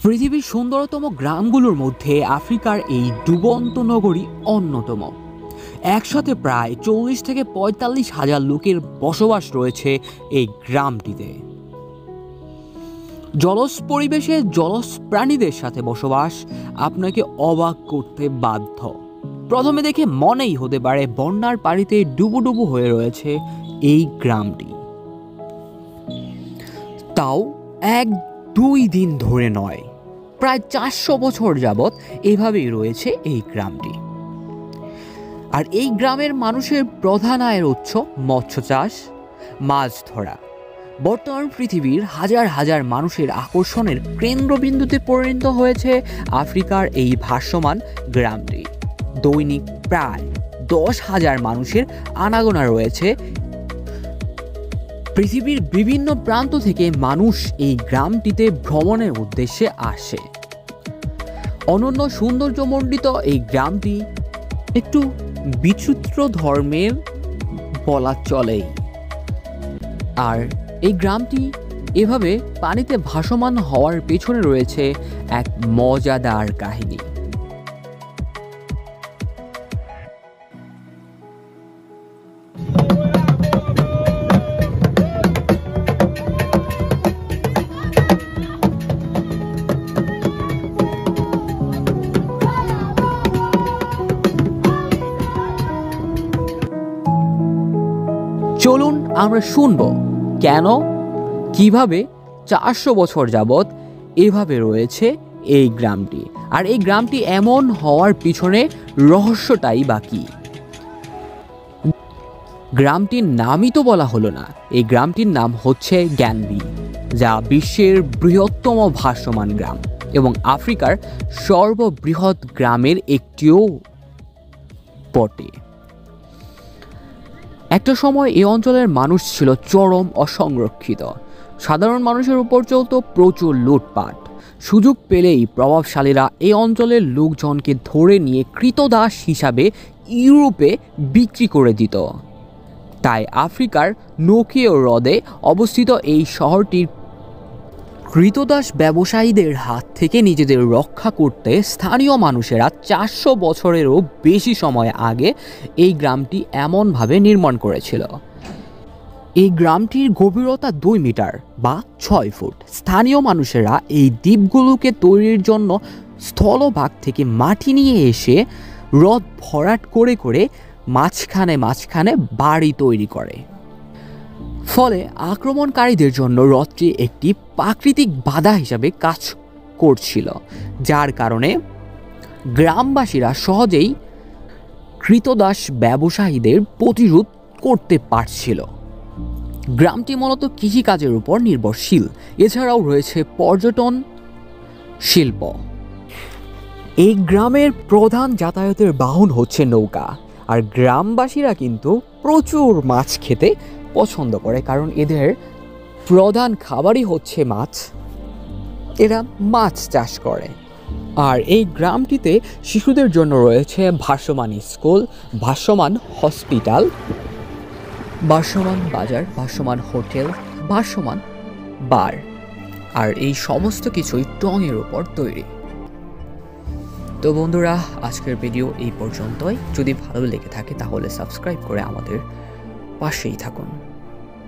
পৃথিবীর সুন্দরতম গ্রামগুলোর মধ্যে আফ্রিকার এই ডুবন্ত নগরী অন্যতম। একসাথে প্রায় 40 থেকে 45 হাজার লোকের বসবাস রয়েছে এই গ্রামটিতে। জলজ পরিবেশে জলজ প্রাণীদের সাথে বসবাস আপনাকে অবাক করতে বাধ্য। প্রথমে দেখে মনেই হতে পারে বন্যার পানিতে ডুবুডুবু হয়ে রয়েছে এই গ্রামটি। তাও 1-2 দিন ধরে নয়, প্রায় 400 বছর যাবৎ এভাবেই রয়েছে এই গ্রামটি। আর এই গ্রামের মানুষের প্রধান আয়ের উৎস মৎস্য চাষ, মাছ ধরা। বর্তমান পৃথিবীর হাজার হাজার মানুষের আকর্ষণের কেন্দ্রবিন্দুতে পরিণত হয়েছে আফ্রিকার এই ভাসমান গ্রামটি। দৈনিক প্রায় 10,000 মানুষের আনাগোনা রয়েছে। পৃথিবীর বিভিন্ন প্রান্ত থেকে মানুষ এই গ্রামটিতে ভ্রমণের উদ্দেশ্যে আসে। অনন্য সৌন্দর্যমণ্ডিত এই গ্রামটি একটু বিচিত্র ধর্মের বলা চলেই। আর এই গ্রামটি এভাবে পানিতে ভাসমান হওয়ার পেছনে রয়েছে এক মজাদার কাহিনী। চলুন আমরা শুনব কেন, কিভাবে 400 বছর যাবৎ এভাবে রয়েছে এই গ্রামটি, আর এই গ্রামটি এমন হওয়ার পিছনে রহস্যটাই বা কি। গ্রামটির নামই তো বলা হলো না। এই গ্রামটির নাম হচ্ছে গ্যানবি, যা বিশ্বের বৃহত্তম ভাসমান গ্রাম এবং আফ্রিকার সর্ববৃহৎ গ্রামের একটিও বটে। একটা সময় এই অঞ্চলের মানুষ ছিল চরম অসংরক্ষিত। সাধারণ মানুষের উপর চলত প্রচুর লুটপাট। সুযোগ পেলেই প্রভাবশালীরা এই অঞ্চলের লোকজনকে ধরে নিয়ে কৃতদাস হিসাবে ইউরোপে বিক্রি করে দিত। তাই আফ্রিকার নোকিও হ্রদে অবস্থিত এই শহরটির কৃতদাস ব্যবসায়ীদের হাত থেকে নিজেদের রক্ষা করতে স্থানীয় মানুষেরা 400 বছরেরও বেশি সময় আগে এই গ্রামটি এমনভাবে নির্মাণ করেছিল। এই গ্রামটির গভীরতা 2 মিটার বা 6 ফুট। স্থানীয় মানুষেরা এই দ্বীপগুলোকে তৈরির জন্য স্থলভাগ থেকে মাটি নিয়ে এসে হ্রদ ভরাট করে করে মাঝখানে মাঝখানে বাড়ি তৈরি করে। ফলে আক্রমণকারীদের জন্য হ্রদটি একটি প্রাকৃতিক বাধা হিসাবে কাজ করছিল, যার কারণে গ্রামবাসীরা সহজেই কৃতদাস ব্যবসায়ীদের প্রতিরোধ করতে পারছিল। গ্রামটি মূলত কৃষিকাজের উপর নির্ভরশীল। এছাড়াও রয়েছে পর্যটন শিল্প। এই গ্রামের প্রধান যাতায়াতের বাহন হচ্ছে নৌকা। আর গ্রামবাসীরা কিন্তু প্রচুর মাছ খেতে পছন্দ করে, কারণ এদের প্রধান খাবারই হচ্ছে মাছ। এরা মাছ চাষ করে। আর এই গ্রামটিতে শিশুদের জন্য রয়েছে ভাসমান স্কুল, ভাসমান হসপিটাল, ভাসমান বাজার, ভাসমান হোটেল, ভাসমান বার। আর এই সমস্ত কিছুই টঙের উপর তৈরি। তো বন্ধুরা, আজকের ভিডিও এই পর্যন্তই। যদি ভালো লেগে থাকে তাহলে সাবস্ক্রাইব করে আমাদের পাশেই থাকুন।